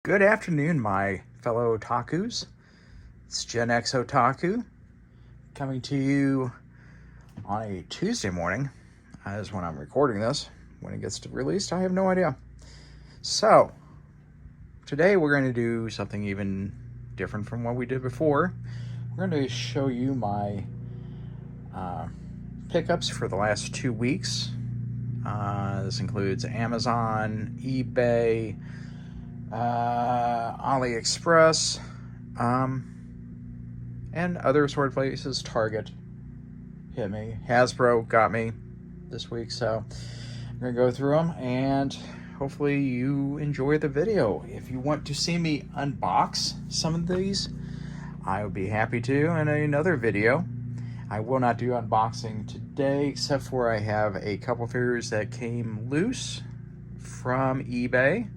Good afternoon, my fellow otakus. It's Gen X Otaku coming to you on a Tuesday morning, as when I'm recording this. When it gets released, I have no idea. So, today we're going to do something even different from what we did before. We're going to show you my pickups for the last 2 weeks. This includes Amazon, eBay, AliExpress, and other sort of places. Target hit me. Hasbro got me this week, so I'm going to go through them, and hopefully you enjoy the video. If you want to see me unbox some of these, I would be happy to in another video. I will not do unboxing today, except for I have a couple figures that came loose from eBay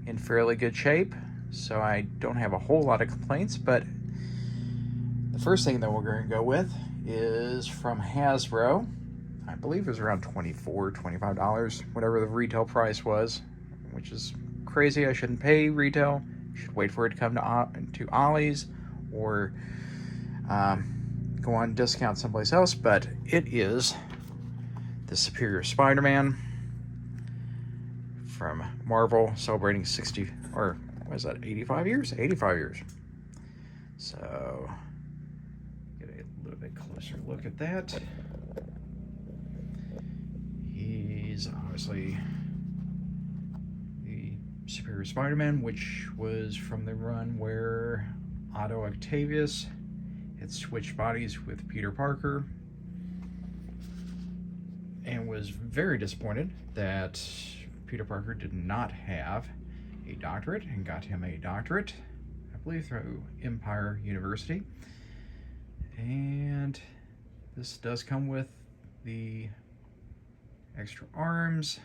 in fairly good shape, so I don't have a whole lot of complaints. But the first thing that we're going to go with is from Hasbro. I believe it was around $24, $25, whatever the retail price was, which is crazy. I shouldn't pay retail. I should wait for it to come to Ollie's or go on discount someplace else. But it is the Superior Spider-Man from Marvel, celebrating 60, or what is that, 85 years? 85 years. So, get a little bit closer look at that. He's obviously the Superior Spider-Man, which was from the run where Otto Octavius had switched bodies with Peter Parker, and was very disappointed that Peter Parker did not have a doctorate, and got him a doctorate, I believe through Empire University. And this does come with the extra arms.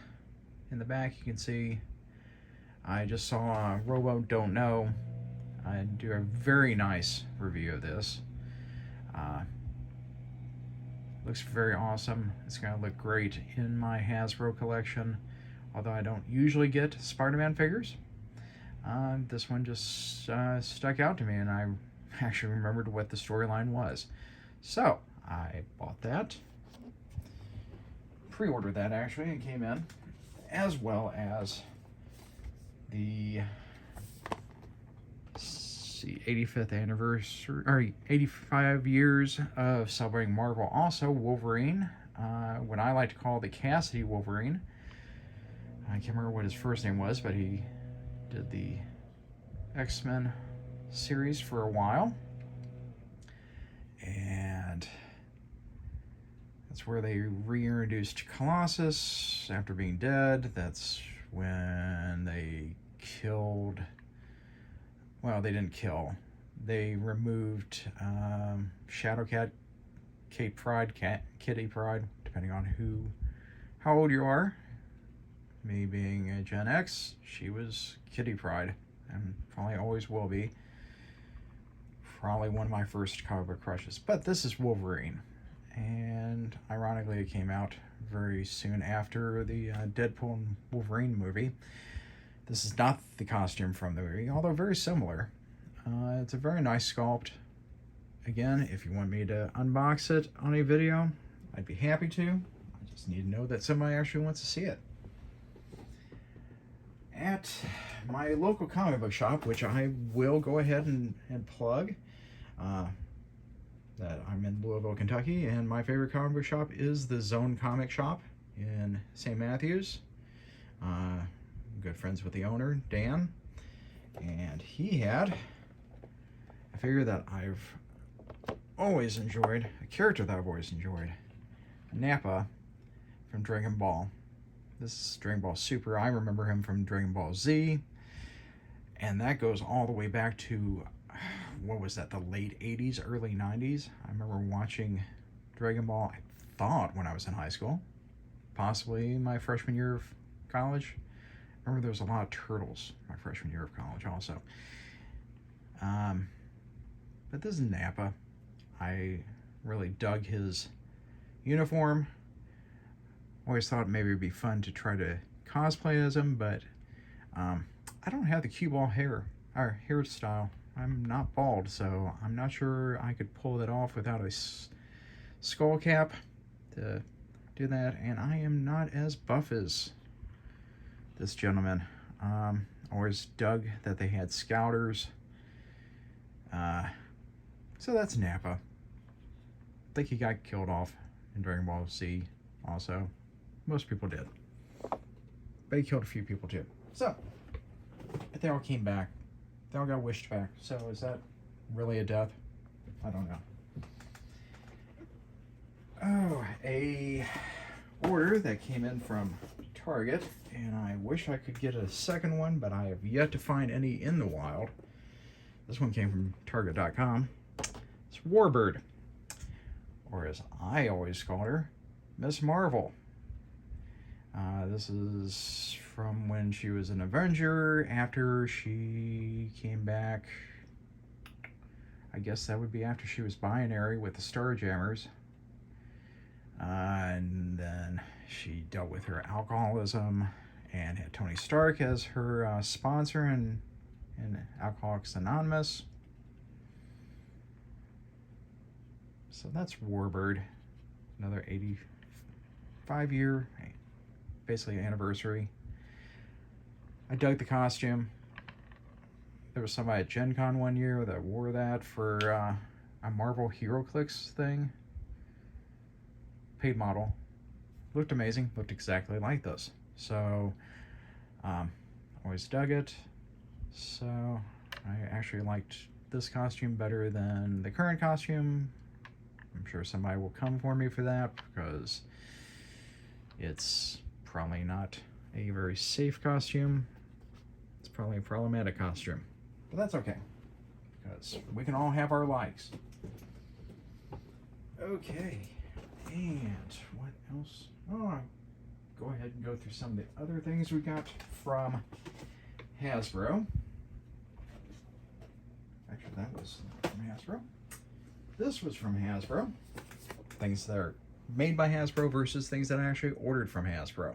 In the back you can see, I just saw Robo Don't Know do a very nice review of this. Looks very awesome. It's going to look great in my Hasbro collection, although I don't usually get Spider-Man figures. This one just stuck out to me, and I actually remembered what the storyline was. So, I bought that. Pre-ordered that, actually. It came in. As well as the 85th anniversary, or 85 years of celebrating Marvel. Also, Wolverine, what I like to call the Cassidy Wolverine. I can't remember what his first name was, but he did the X-Men series for a while. And that's where they reintroduced Colossus after being dead. That's when they killed... Well, they didn't kill. They removed Shadowcat, Kate Pride, Kitty Pride, depending on how old you are. Me being a Gen X, she was Kitty Pride, and probably always will be. Probably one of my first comic book crushes. But this is Wolverine, and ironically it came out very soon after the Deadpool and Wolverine movie. This is not the costume from the movie, although very similar. It's a very nice sculpt. Again, if you want me to unbox it on a video, I'd be happy to. I just need to know that somebody actually wants to see it. At my local comic book shop, which I will go ahead and plug, that I'm in Louisville, Kentucky, and my favorite comic book shop is the Zone Comic Shop in St. Matthews. Good friends with the owner, Dan, and he had a figure that I've always enjoyed, a character that I've always enjoyed, Nappa from Dragon Ball. This is Dragon Ball Super. I remember him from Dragon Ball Z, and that goes all the way back to, what was that, the late 80s, early 90s. I remember watching Dragon Ball, I thought, when I was in high school, possibly my freshman year of college. I remember there was a lot of turtles my freshman year of college also. But this is Nappa. I really dug his uniform. Always thought maybe it'd be fun to try to cosplay as him, but I don't have the cue ball hair or hairstyle. I'm not bald, so I'm not sure I could pull that off without a skull cap to do that. And I am not as buff as this gentleman. Always dug that they had scouters. So that's Nappa. I think he got killed off in Dragon Ball Z also. Most people did. But he killed a few people too. So, but they all came back. They all got wished back. So is that really a death? I don't know. Oh, a order that came in from Target, and I wish I could get a second one, but I have yet to find any in the wild. This one came from Target.com. It's Warbird, or as I always call her, Miss Marvel. This is from when she was an Avenger, after she came back. I guess that would be after she was binary with the Starjammers. And then she dealt with her alcoholism and had Tony Stark as her sponsor in Alcoholics Anonymous. So that's Warbird. Another 85-year, basically anniversary. I dug the costume. There was somebody at Gen Con one year that wore that for a Marvel HeroClix thing. Paid model. Looked amazing. Looked exactly like this. So, always dug it. So, I actually liked this costume better than the current costume. I'm sure somebody will come for me for that because it's probably not a very safe costume. It's probably a problematic costume. But that's okay, because we can all have our likes. Okay, and what else? Oh, I'll go ahead and go through some of the other things we got from Hasbro. Actually, that was from Hasbro. This was from Hasbro. Things that are made by Hasbro versus things that I actually ordered from Hasbro.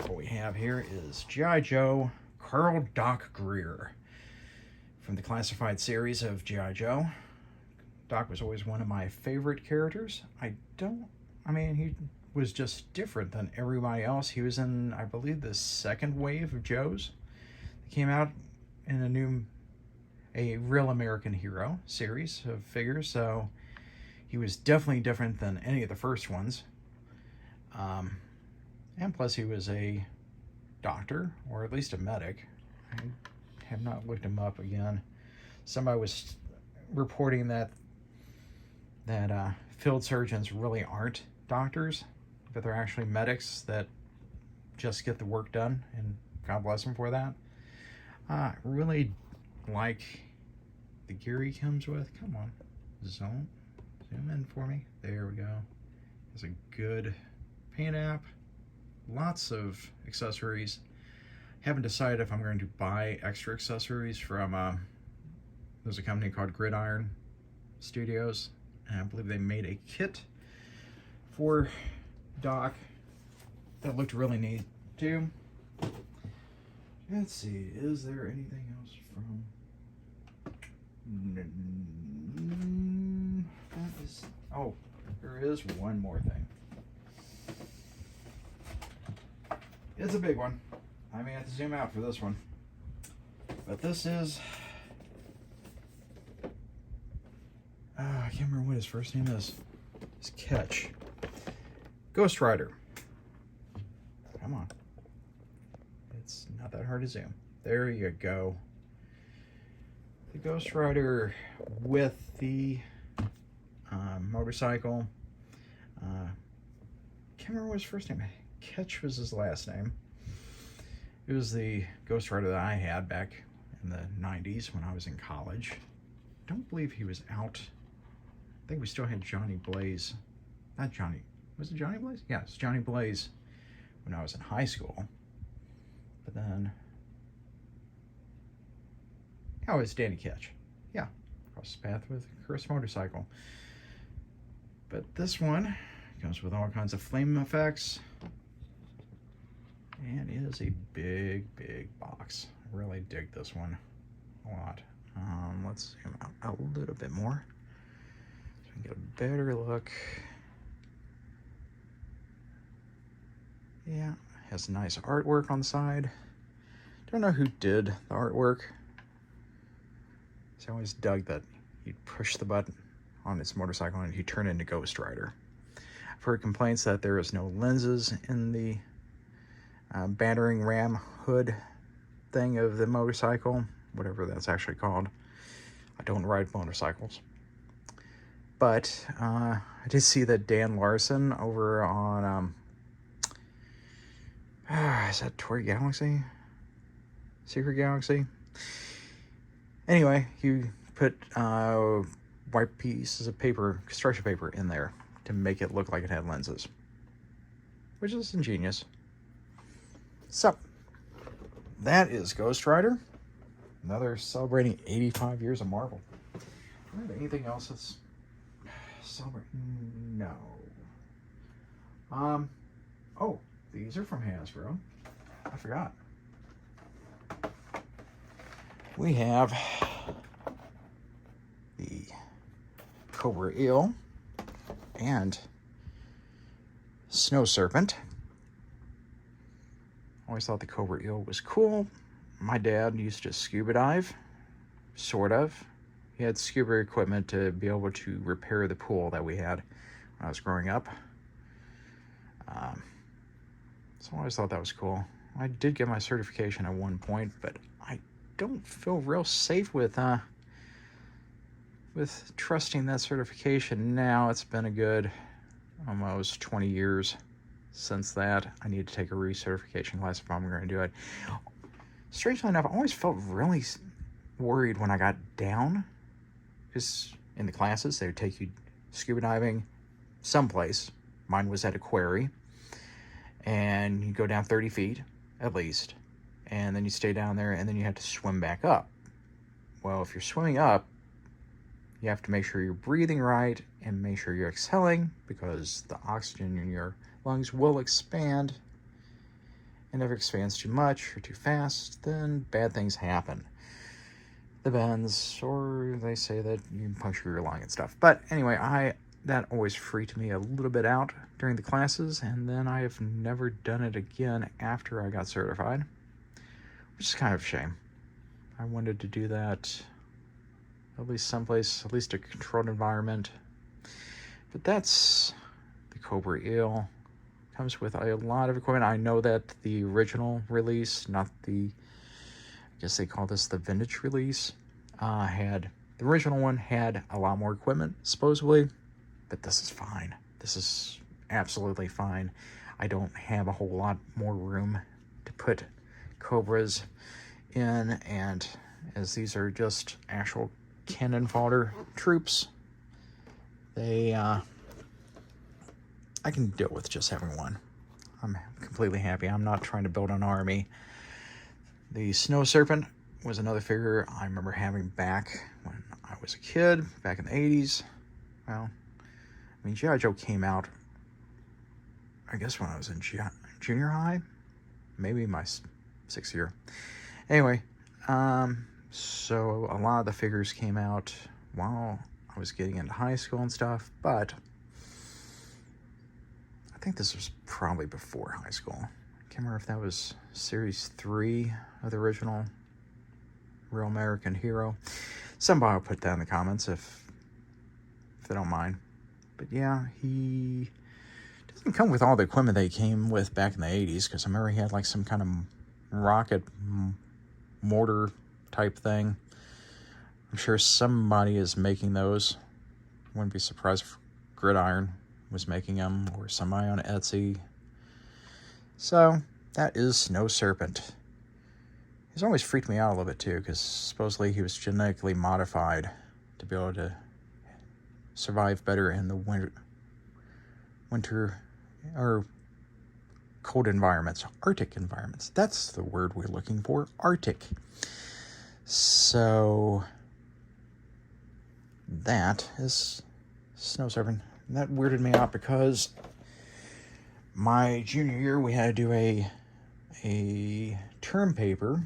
What we have here is G.I. Joe Carl Doc Greer from the classified series of G.I. Joe. Doc was always one of my favorite characters. I mean, he was just different than everybody else. He was in, I believe, the second wave of Joes that came out in a Real American Hero series of figures, so he was definitely different than any of the first ones. And plus he was a doctor, or at least a medic. I have not looked him up again. Somebody was reporting that field surgeons really aren't doctors, but they're actually medics that just get the work done, and God bless them for that. I really like the gear he comes with. Come on, zoom in for me. There we go. It's a good paint app. Lots of accessories. Haven't decided if I'm going to buy extra accessories from there's a company called Gridiron Studios, and I believe they made a kit for Doc that looked really neat too. Let's see, is there anything else from that is, oh, there is one more thing. It's a big one. I may have to zoom out for this one. But this is... I can't remember what his first name is. It's Ketch. Ghost Rider. Come on. It's not that hard to zoom. There you go. The Ghost Rider with the motorcycle. Can't remember what his first name. Ketch was his last name. It was the Ghost Rider that I had back in the 90s when I was in college. Don't believe he was out. I think we still had Johnny Blaze. Not Johnny. Was it Johnny Blaze? Yeah, it's Johnny Blaze when I was in high school. But then... oh, it's Danny Ketch. Yeah, cross the path with Chris Motorcycle. But this one comes with all kinds of flame effects. And it is a big, big box. I really dig this one a lot. Let's zoom out a little bit more so we can get a better look. Yeah, has nice artwork on the side. Don't know who did the artwork. So I always dug that he'd push the button on his motorcycle and he'd turn into Ghost Rider. I've heard complaints that there is no lenses in the battering ram hood thing of the motorcycle, whatever that's actually called. I don't ride motorcycles. But I did see that Dan Larson over on, is that Toy Galaxy? Secret Galaxy? Anyway, he put white pieces of paper, construction paper, in there to make it look like it had lenses, which is ingenious. So, that is Ghost Rider. Another celebrating 85 years of Marvel. Do I have anything else that's celebrating? No. Oh, these are from Hasbro. I forgot. We have the Cobra Eel and Snow Serpent. Always thought the Cobra Eel was cool. My dad used to scuba dive, sort of. He had scuba equipment to be able to repair the pool that we had when I was growing up. So I always thought that was cool. I did get my certification at one point, but I don't feel real safe with trusting that certification now. It's been a good almost 20 years since that. I need to take a recertification class if I'm going to do it. Strangely enough, I always felt really worried when I got down, because in the classes they would take you scuba diving someplace. Mine was at a quarry, and you go down 30 feet at least, and then you stay down there, and then you have to swim back up. Well, if you're swimming up, you have to make sure you're breathing right and make sure you're exhaling, because the oxygen in your lungs will expand. And if it expands too much or too fast, then bad things happen. The bends, or they say that you can puncture your lung and stuff. But anyway, that always freaked me a little bit out during the classes, and then I have never done it again after I got certified, which is kind of a shame. I wanted to do that at least someplace, at least a controlled environment. But that's the Cobra Eel. Comes with a lot of equipment. I know that the original release, not the, I guess they call this the vintage release, the original one had a lot more equipment, supposedly, but this is fine. This is absolutely fine. I don't have a whole lot more room to put Cobras in, and as these are just actual cannon fodder troops, I can deal with just having one. I'm completely happy. I'm not trying to build an army. The Snow Serpent was another figure I remember having back when I was a kid, back in the 80s. Well, I mean, G.I. Joe came out, I guess, when I was in junior high, maybe my 6th year. Anyway, so a lot of the figures came out while I was getting into high school and stuff, but I think this was probably before high school. I can't remember if that was Series 3 of the original Real American Hero. Somebody will put that in the comments if they don't mind. But yeah, he doesn't come with all the equipment that he came with back in the 80s, because I remember he had like some kind of rocket mortar type thing. I'm sure somebody is making those. Wouldn't be surprised if Gridiron was making them, or somebody on Etsy. So that is Snow Serpent. He's always freaked me out a little bit too, because supposedly he was genetically modified to be able to survive better in the winter or cold environments, Arctic environments. That's the word we're looking for, Arctic. So that is Snow Serpent. That weirded me out because my junior year we had to do a a term paper,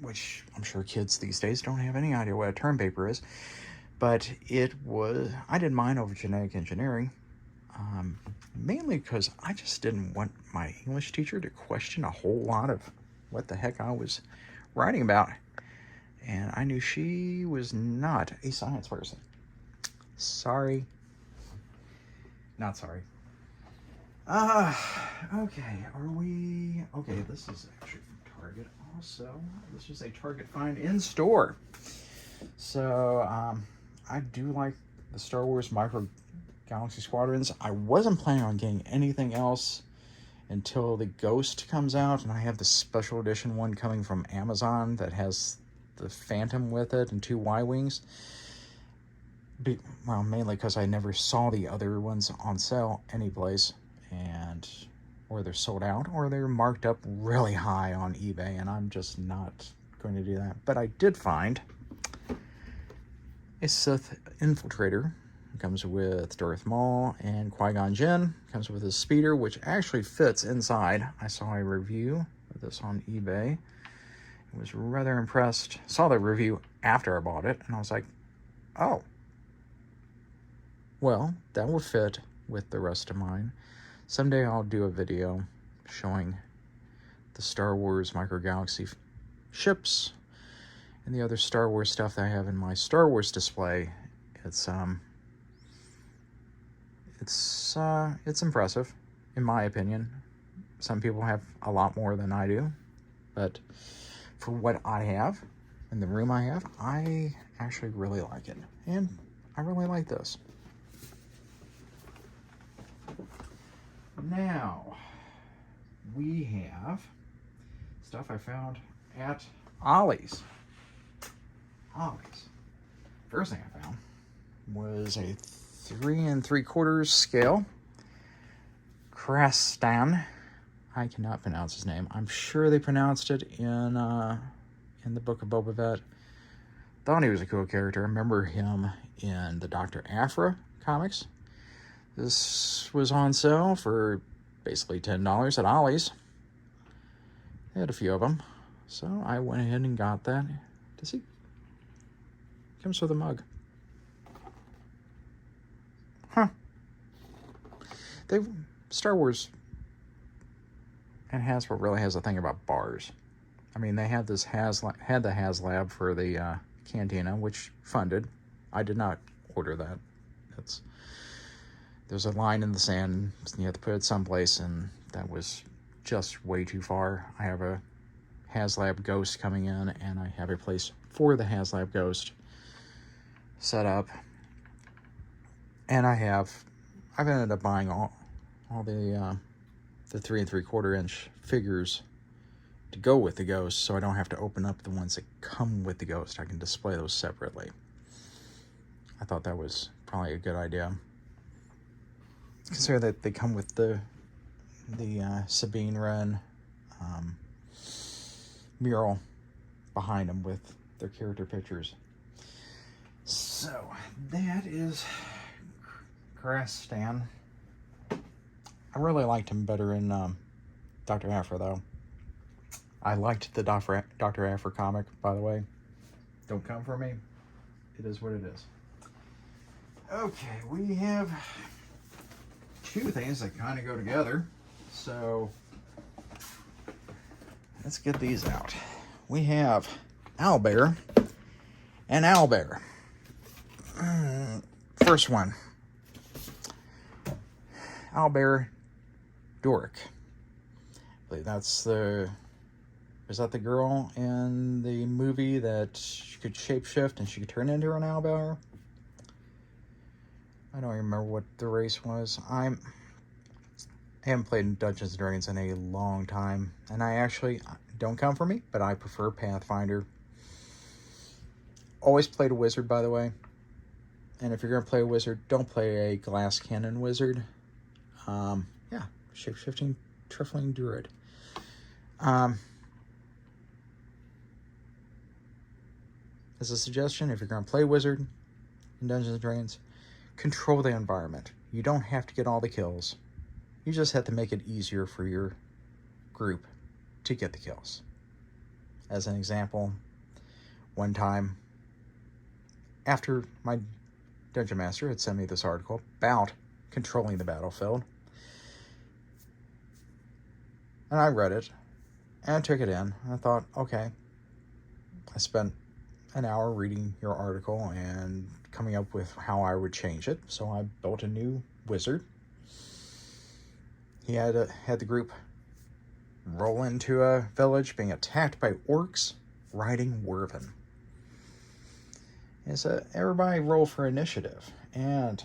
which I'm sure kids these days don't have any idea what a term paper is, but I did mine over genetic engineering, mainly because I just didn't want my English teacher to question a whole lot of what the heck I was writing about. And I knew she was not a science person. Sorry. Not sorry. Okay, okay, this is actually from Target also. This was a Target find in store. So, I do like the Star Wars Micro Galaxy Squadrons. I wasn't planning on getting anything else until the Ghost comes out, and I have the special edition one coming from Amazon that has the Phantom with it and 2 Y-Wings. Well, mainly because I never saw the other ones on sale anyplace, and or they're sold out or they're marked up really high on eBay, and I'm just not going to do that. But I did find a Sith Infiltrator. It comes with Darth Maul and Qui-Gon Jinn. It comes with a speeder, which actually fits inside. I saw a review of this on eBay. I was rather impressed. Saw the review after I bought it, and I was like, oh, well, that will fit with the rest of mine. Someday I'll do a video showing the Star Wars Micro Galaxy ships and the other Star Wars stuff that I have in my Star Wars display. It's impressive, in my opinion. Some people have a lot more than I do, but for what I have in the room I have, I actually really like it, and I really like this. Now, we have stuff I found at Ollie's. First thing I found was a 3 3/4 scale Krastan. I cannot pronounce his name. I'm sure they pronounced it in the Book of Boba Fett. Thought he was a cool character. I remember him in the Dr. Aphra comics. This was on sale for basically $10 at Ollie's. They had a few of them, so I went ahead and got that. Does he? Comes with a mug. Huh. Star Wars and Hasbro really has a thing about bars. I mean, they had the HasLab for the Cantina, which funded. I did not order that. There's a line in the sand, you have to put it someplace, and that was just way too far. I have a HasLab Ghost coming in, and I have a place for the HasLab Ghost set up. And I've ended up buying all the 3 3/4 inch figures to go with the Ghost, so I don't have to open up the ones that come with the Ghost. I can display those separately. I thought that was probably a good idea. Consider that they come with the Sabine Wren mural behind them with their character pictures. So that is Krastan. I really liked him better in Dr. Aphra, though. I liked the Dr. Aphra comic, by the way. Don't come for me. It is what it is. Okay, we have 2 things that kind of go together. So let's get these out. We have Owlbear and Owlbear. First one, Owlbear Doric. I believe is that the girl in the movie that she could shapeshift and she could turn into an owlbear? I don't remember what the race was. I haven't played in Dungeons & Dragons in a long time, and I actually, don't come for me, but I prefer Pathfinder. Always played a wizard, by the way. And if you're going to play a wizard, don't play a glass cannon wizard. Yeah, shape-shifting Trifling Druid. As a suggestion, if you're going to play wizard in Dungeons & Dragons, control the environment. You don't have to get all the kills. You just have to make it easier for your group to get the kills. As an example, one time, after my Dungeon Master had sent me this article about controlling the battlefield, and I read it, and I took it in, and I thought, okay, I spent an hour reading your article and coming up with how I would change it, so I built a new wizard. He had the group roll into a village being attacked by orcs riding Werven. And so everybody roll for initiative, and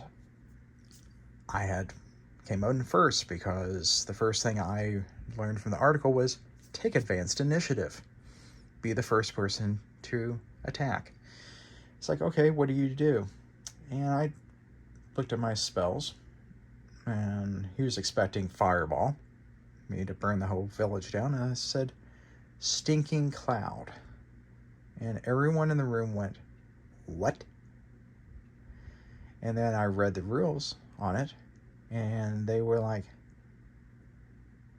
I came out in first because the first thing I learned from the article was take advanced initiative. Be the first person to attack. It's like, okay, what do you do? And I looked at my spells, and he was expecting fireball, me to burn the whole village down, and I said, stinking cloud. And everyone in the room went, what? And then I read the rules on it, and they were like,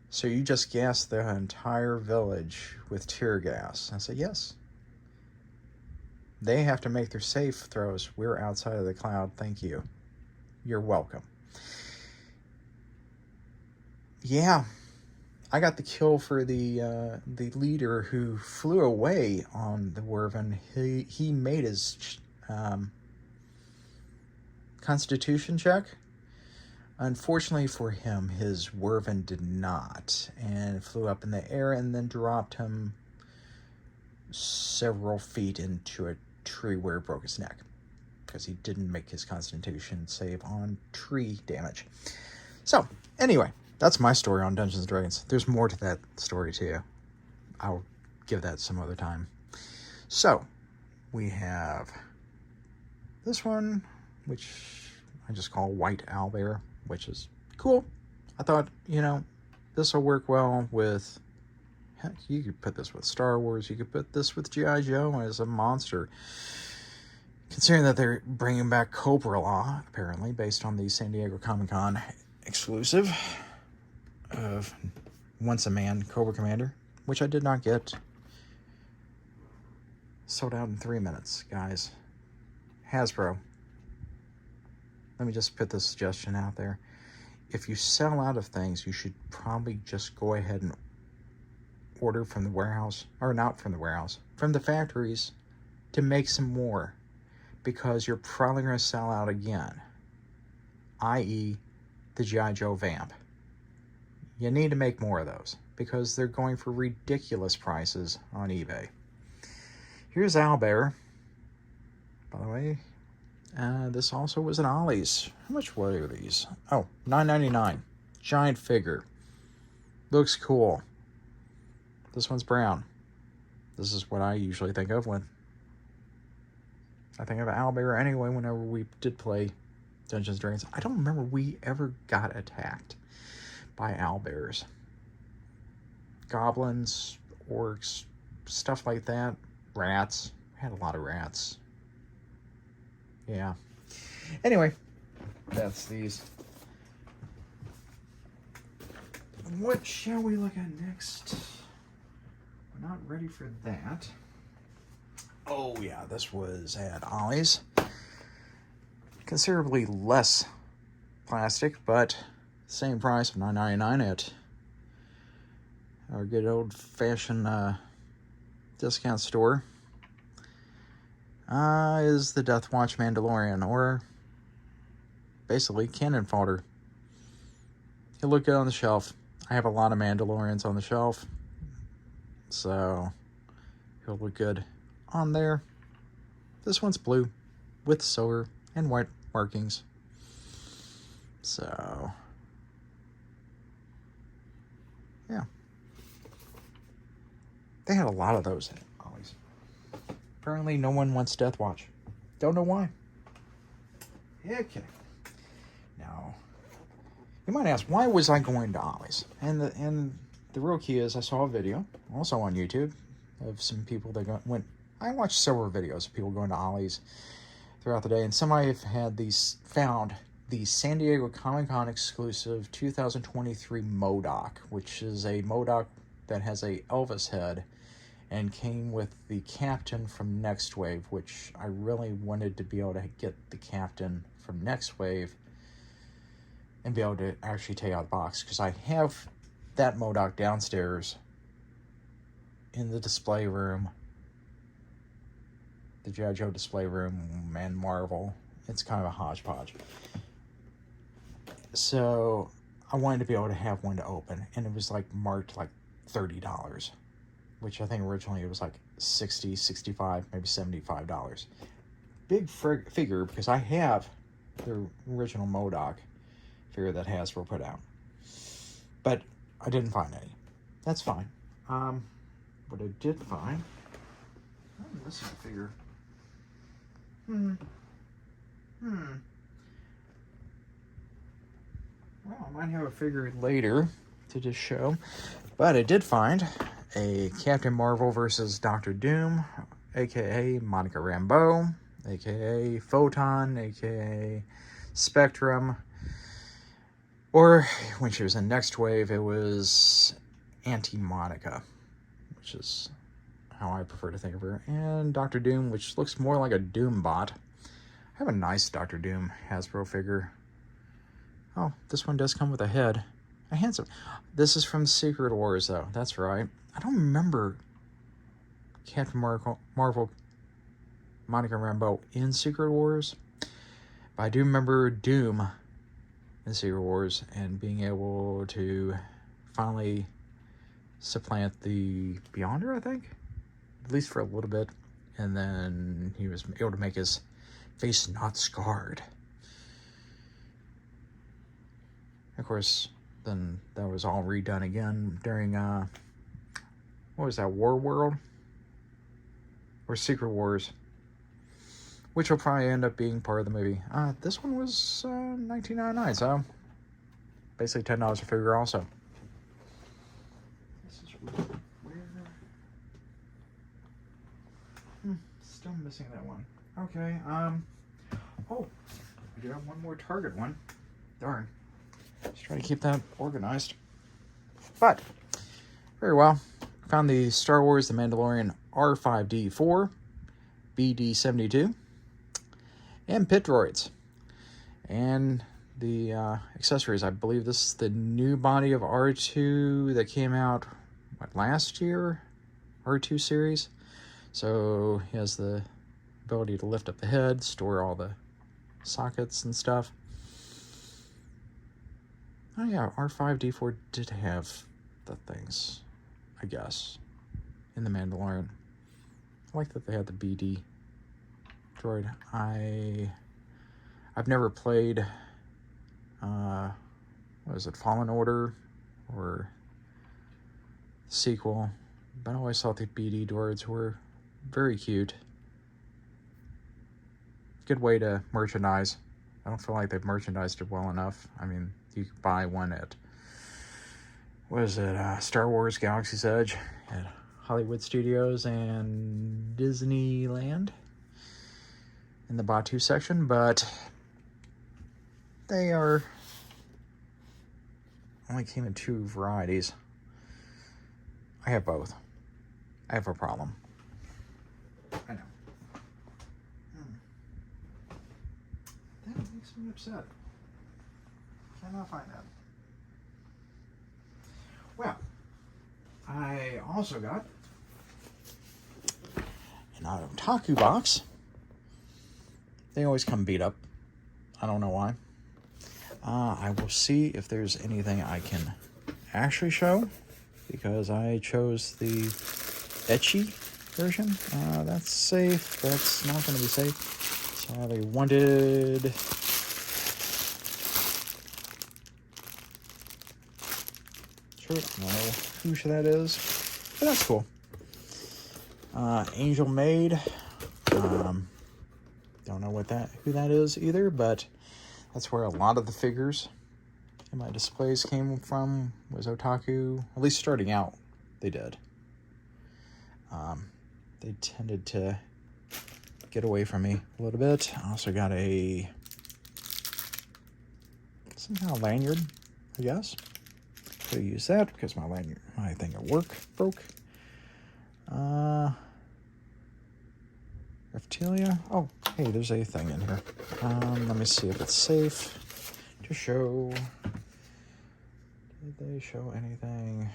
so you just gassed the entire village with tear gas? I said, yes. They have to make their safe throws. We're outside of the cloud. Thank you. You're welcome. Yeah, I got the kill for the leader who flew away on the Werven. He made his Constitution check. Unfortunately for him, his Werven did not, and flew up in the air and then dropped him several feet into a tree where it broke his neck because he didn't make his Constitution save on tree damage. So, anyway, that's my story on Dungeons & Dragons. There's more to that story too. I'll give that some other time. So, we have this one, which I just call White Owlbear, which is cool. I thought, this will work well with, heck, you could put this with Star Wars, you could put this with G.I. Joe as a monster. Considering that they're bringing back Cobra Law, apparently, based on the San Diego Comic-Con exclusive of Once a Man Cobra Commander, which I did not get. Sold out in 3 minutes, guys. Hasbro, let me just put this suggestion out there. If you sell out of things, you should probably just go ahead and order from the warehouse, or not from the warehouse, from the factories to make some more, because you're probably going to sell out again, i.e. the G.I. Joe Vamp. You need to make more of those because they're going for ridiculous prices on eBay. Here's Owlbear. By the way, this also was an Ollie's. How much were these? Oh, $9.99. Giant figure. Looks cool. This one's brown. This is what I usually think of when I think of Owlbear anyway whenever we did play Dungeons & Dragons. I don't remember we ever got attacked by owlbears. Goblins, orcs, stuff like that. Rats. I had a lot of rats. Yeah. Anyway, that's these. What shall we look at next? We're not ready for that. Oh yeah, this was at Ollie's. Considerably less plastic, but same price of $9.99 at our good old-fashioned discount store. Is the Death Watch Mandalorian, or basically cannon fodder. He'll look good on the shelf. I have a lot of Mandalorians on the shelf, so he'll look good on there. This one's blue with silver and white markings. So, yeah. They had a lot of those always. Apparently no one wants Death Watch. Don't know why. Okay. Now, you might ask, why was I going to Ollie's? And the real key is I saw a video, also on YouTube, of some people that went. I watched several videos of people going to Ollie's throughout the day, and somebody found the San Diego Comic-Con exclusive 2023 MODOK, which is a MODOK that has a Elvis head and came with the captain from Next Wave, which I really wanted to be able to get the captain from Next Wave and be able to actually take out the box, because I have that MODOK downstairs in the display room, the G.I. Joe display room, and Marvel. It's kind of a hodgepodge. So I wanted to be able to have one to open, and it was like marked like $30, which I think originally it was like $60, $65, maybe $75. Big figure, because I have the original MODOK figure that Hasbro put out, but I didn't find any. That's fine. What I did find, I'm missing a figure. Well, I might have a figure later to just show, but I did find a Captain Marvel versus Doctor Doom, aka Monica Rambeau, aka Photon, aka Spectrum, or when she was in Next Wave, it was Anti-Monica, which is how I prefer to think of her, and Doctor Doom, which looks more like a Doom bot. I have a nice Doctor Doom Hasbro figure. Oh, this one does come with a head. A handsome. This is from Secret Wars, though. That's right. I don't remember Captain Marvel, Monica Rambeau in Secret Wars, but I do remember Doom in Secret Wars and being able to finally supplant the Beyonder, I think, at least for a little bit, and then he was able to make his face not scarred. Of course, then that was all redone again during, what was that, War World? Or Secret Wars, which will probably end up being part of the movie. This one was $19.99, so basically $10 a figure also. This is where... still missing that one. Okay, oh, I do have one more Target one. Darn. Just try to keep that organized. But, very well. Found the Star Wars The Mandalorian R5D4, BD72, and Pit Droids. And the accessories. I believe this is the new body of R2 that came out, what, last year? R2 series. So he has the ability to lift up the head, store all the sockets and stuff. Oh yeah, R5D4 did have the things, I guess, in The Mandalorian. I like that they had the BD droid. I've never played, what is it, Fallen Order or sequel, but I always thought the BD droids were very cute. Good way to merchandise. I don't feel like they've merchandised it well enough. I mean, you could buy one at, what is it, Star Wars Galaxy's Edge at Hollywood Studios and Disneyland in the Batu section, but they are only came in 2 varieties. I have both. I have a problem. I know. That makes me upset. Cannot find that. Well, I also got an Otaku box. They always come beat up. I don't know why. I will see if there's anything I can actually show, because I chose the ecchi version. That's safe. That's not going to be safe. So I have a wanted shirt. I don't know who that is, but that's cool. Angel Maid. Don't know who that is either, but that's where a lot of the figures in my displays came from, was Otaku. At least starting out, they did. They tended to get away from me a little bit. I also got some kind of lanyard, I guess. Could have used that because my thing at work broke. Reptilia. Oh, hey, there's a thing in here. Let me see if it's safe to show. Did they show anything?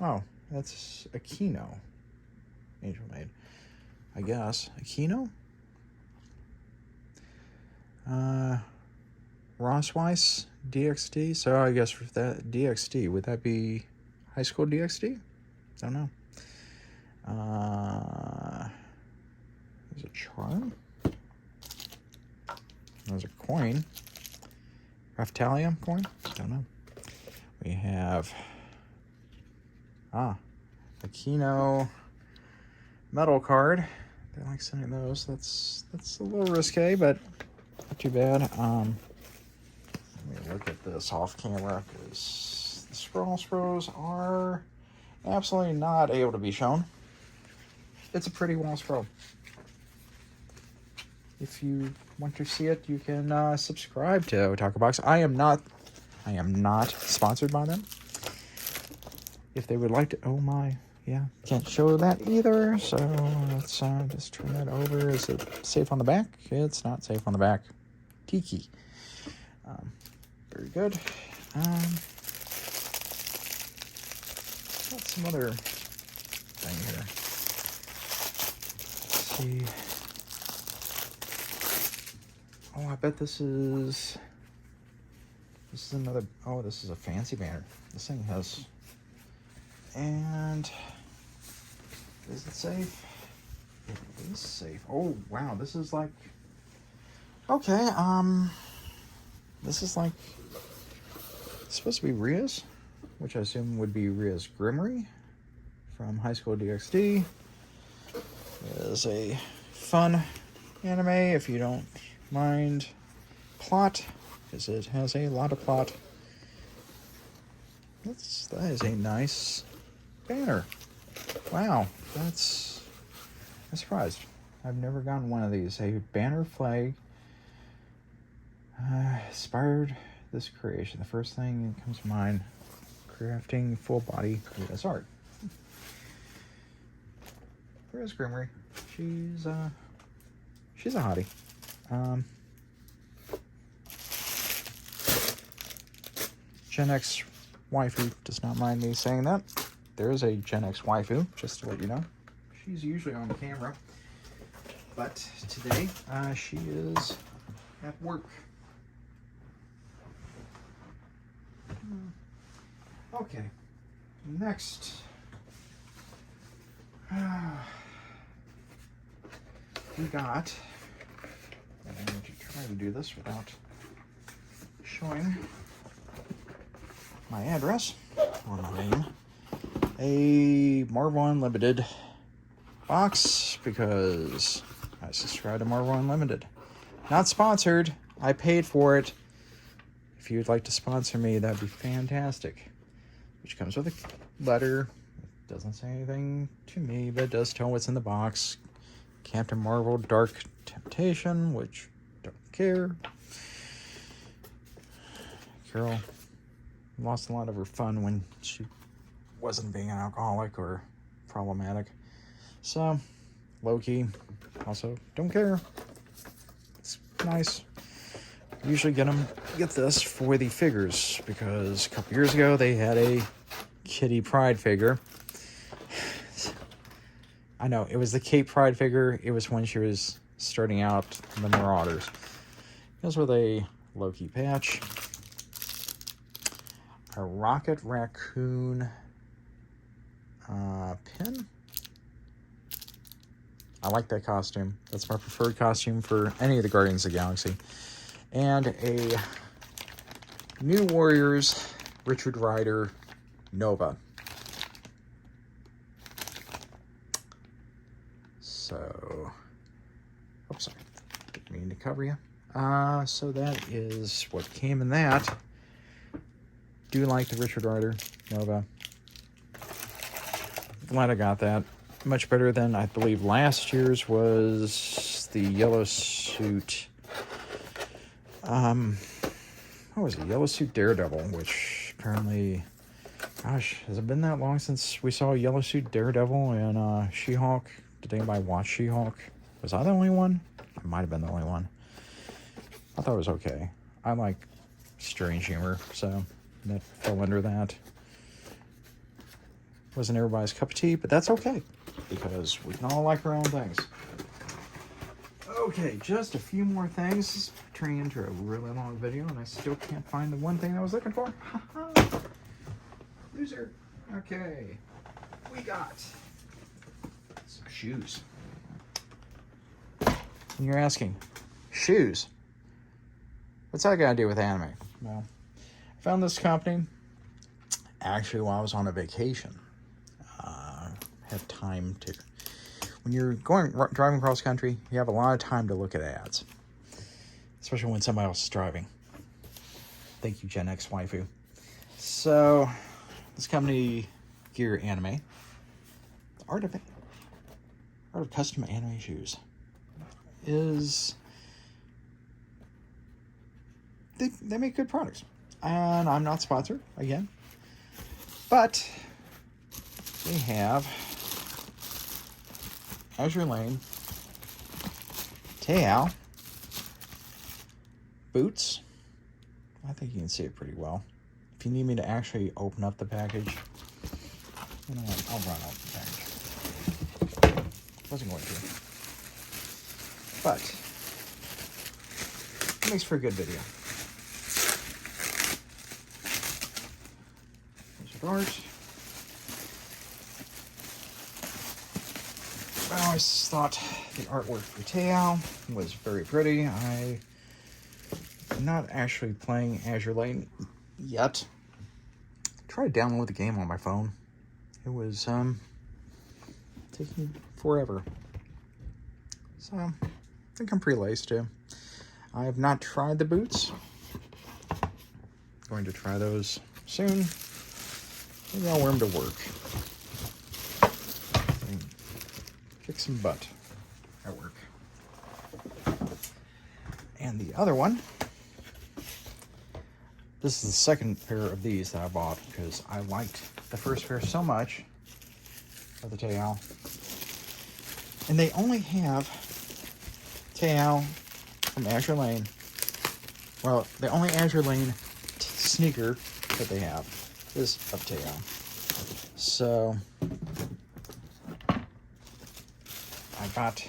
Oh, that's a Kino. Angel Maid. I guess. A Kino? Rossweiss DXD. So I guess for that DXD, would that be high school DXD? Don't know. There's a charm. There's a coin. Raftalium coin? Don't know. We have a Kino metal card. They like sending those. That's a little risque, but not too bad. Let me look at this off camera because the scrolls are absolutely not able to be shown. It's a pretty wall scroll. If you want to see it, you can subscribe to Otaku Box. I am not sponsored by them. If they would like to, oh my, yeah, can't show that either. So let's just turn that over. Is it safe on the back? It's not safe on the back. Tiki. Very good. Got some other thing here. Let's see. Oh, I bet this is another, oh, this is a fancy banner. This thing has, and is it safe? It is safe. Oh, wow, this is like, okay, this is like, it's supposed to be Ria's, which I assume would be Ria's Grimoire from High School DxD. It is a fun anime if you don't mind plot, because it has a lot of plot. That is a nice banner. Wow, I'm surprised. I've never gotten one of these. A banner flag inspired this creation. The first thing that comes to mind, crafting full body Ria's art. Ria's Grimoire. She's a hottie. Gen X waifu does not mind me saying that. There is a Gen X waifu, just to let you know. She's usually on camera, but today she is at work. Okay, next. We got, and I'm going to try to do this without showing my address or my name, a Marvel Unlimited box, because I subscribe to Marvel Unlimited. Not sponsored, I paid for it. If you'd like to sponsor me, that'd be fantastic. Which comes with a letter. It doesn't say anything to me, but it does tell what's in the box. Captain Marvel Dark Temptation, which don't care. Carol lost a lot of her fun when she wasn't being an alcoholic or problematic. So, Loki, also don't care. It's nice. Usually get this for the figures, because a couple years ago they had a Kitty Pryde figure. I know, it was the Kate Pryde figure. It was when she was starting out the Marauders. It was with a Loki patch. A Rocket Raccoon pin. I like that costume. That's my preferred costume for any of the Guardians of the Galaxy. And a New Warriors Richard Rider Nova. So, oops, sorry, didn't mean to cover you. So that is what came in that. Do like the Richard Rider Nova. Glad I got that. Much better than I believe last year's was the yellow suit. what was it? Yellow Suit Daredevil, which apparently, gosh, has it been that long since we saw Yellow Suit Daredevil and She-Hulk? Did anybody watch She-Hulk? Was I the only one? I might have been the only one. I thought it was okay. I like strange humor, so that fell under that. Wasn't everybody's cup of tea, but that's okay, because we can all like our own things. Okay, just a few more things, turning into a really long video, and I still can't find the one thing I was looking for. Loser. Okay, we got some shoes. And you're asking, shoes? What's that got to do with anime? Well, I found this company actually while I was on a vacation. Have time to... When you're driving cross country, you have a lot of time to look at ads. Especially when somebody else is driving. Thank you, Gen X waifu. So, this company, Gear Anime. The art of custom anime shoes is... They make good products. And I'm not sponsored, again. But they have Azure Lane, Teal, boots. I think you can see it pretty well. If you need me to actually open up the package, you know what? I'll run out the package. Wasn't going to. But it makes for a good video. There's your doors. I always thought the artwork for Teal was very pretty. I'm not actually playing Azure Lane yet. I tried to download the game on my phone. It was taking forever. So I think I'm pretty laced too. I have not tried the boots. Going to try those soon. Maybe I'll wear them to work. Kick some butt at work. And the other one, this is the second pair of these that I bought because I liked the first pair so much of the Teal. And they only have Teal from Azure Lane. Well, the only Azure Lane sneaker that they have is of Teal. So I got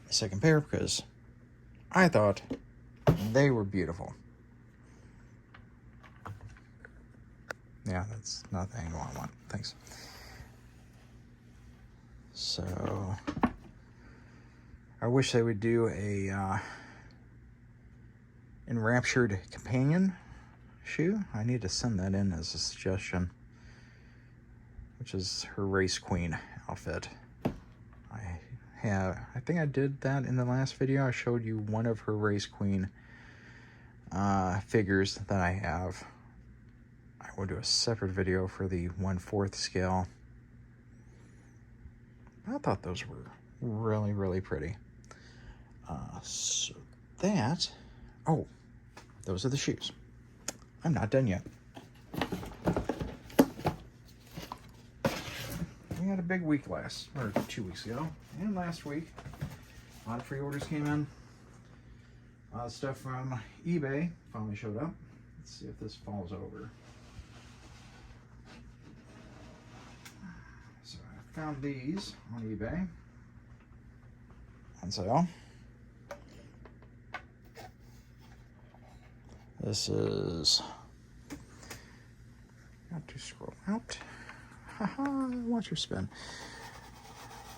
a second pair because I thought they were beautiful. Yeah, that's not the angle I want. Thanks. So I wish they would do a enraptured companion shoe. I need to send that in as a suggestion, which is her race queen outfit. I think I did that in the last video. I showed you one of her race queen figures that I have. I will do a separate video for the 1/4 scale. I thought those were really, really pretty. So that... Oh, those are the shoes. I'm not done yet. We had a big week 2 weeks ago, and last week. A lot of pre-orders came in. Stuff from eBay finally showed up. Let's see if this falls over. So I found these on eBay on sale. This is... Got to scroll out. Haha, watch her spin.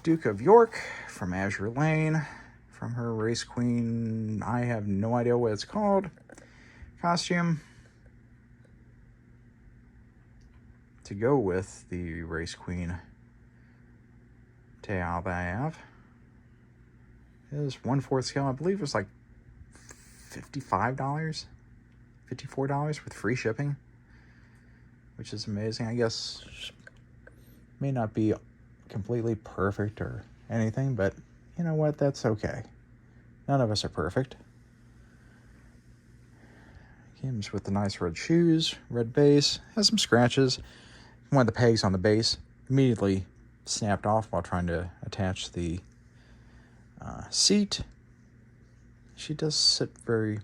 Duke of York from Azure Lane, from her race queen. I have no idea what it's called. Costume to go with the race queen Teal that I have. It is 1/4 scale. I believe it was like $55, $54 with free shipping, which is amazing. I guess may not be completely perfect or anything, but you know what? That's okay. None of us are perfect. Comes with the nice red shoes, red base, has some scratches. One of the pegs on the base immediately snapped off while trying to attach the seat. She does sit very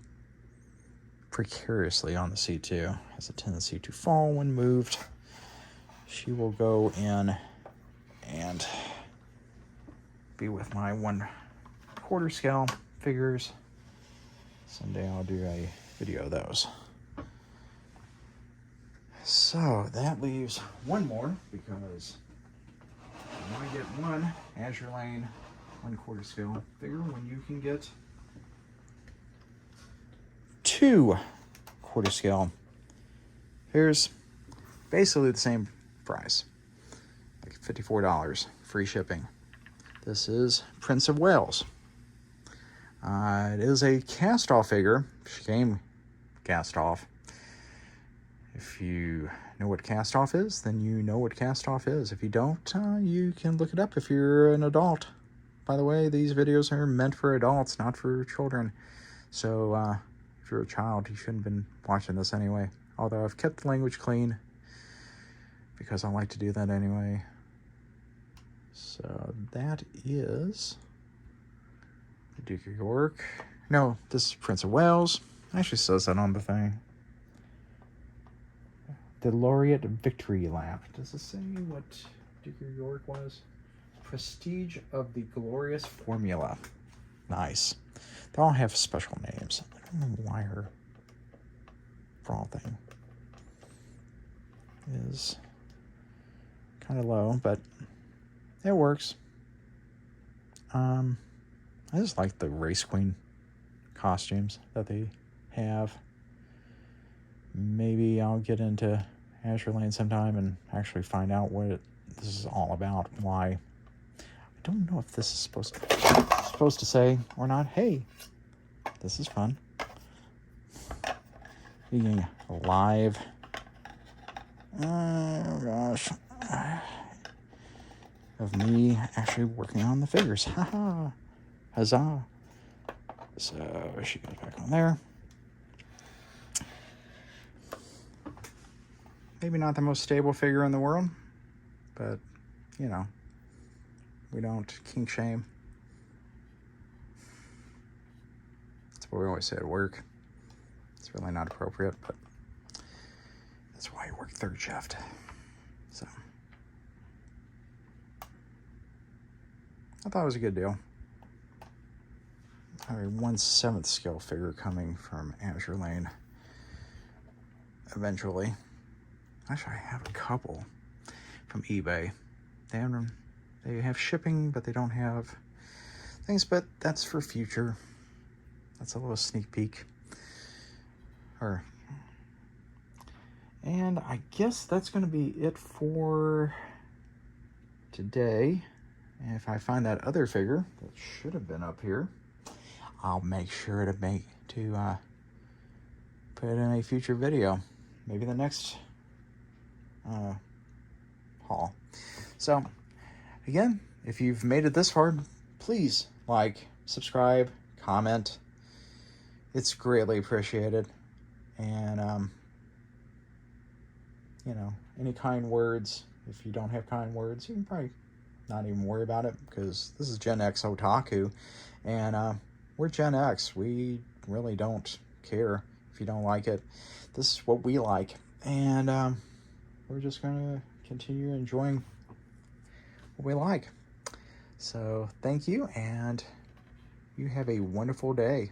precariously on the seat too. Has a tendency to fall when moved. She will go in and be with my 1/4 scale figures. Someday I'll do a video of those. So that leaves one more, because you want to get one Azure Lane 1/4 scale figure when you can get 2 1/4 scale figures, basically the same price, like $54, free shipping. This is Prince of Wales. It is a cast-off figure. She came cast-off. If you know what cast-off is, then you know what cast-off is. If you don't, you can look it up if you're an adult. By the way, these videos are meant for adults, not for children. So if you're a child, you shouldn't have been watching this anyway. Although I've kept the language clean, because I like to do that anyway. So that is the Duke of York. No, this is Prince of Wales. It actually says that on the thing. The Laureate Victory Lap. Does it say what Duke of York was? Prestige of the Glorious Formula. Nice. They all have special names. I don't know why her brawl thing is kind of low, but it works. I just like the Race Queen costumes that they have. Maybe I'll get into Azure Lane sometime and actually find out what this is all about. Why? I don't know if this is supposed to say or not. Hey, this is fun. Being live. Oh gosh. Of me actually working on the figures. Haha. Huzzah. So she goes back on there. Maybe not the most stable figure in the world, but, you know, we don't kink shame. That's what we always say at work. It's really not appropriate, but that's why you work third shift. So I thought it was a good deal. I mean, 1/7 scale figure coming from Azure Lane eventually. Actually, I have a couple from eBay. They have shipping, but they don't have things, but that's for future. That's a little sneak peek. And I guess that's going to be it for today. And if I find that other figure that should have been up here, I'll make sure to put it in a future video. Maybe the next haul. So again, if you've made it this far, please like, subscribe, comment. It's greatly appreciated. And you know, any kind words. If you don't have kind words, you can probably not even worry about it, because this is Gen X Otaku, and we're Gen X. We really don't care if you don't like it. This is what we like, and we're just gonna continue enjoying what we like. So thank you, and you have a wonderful day.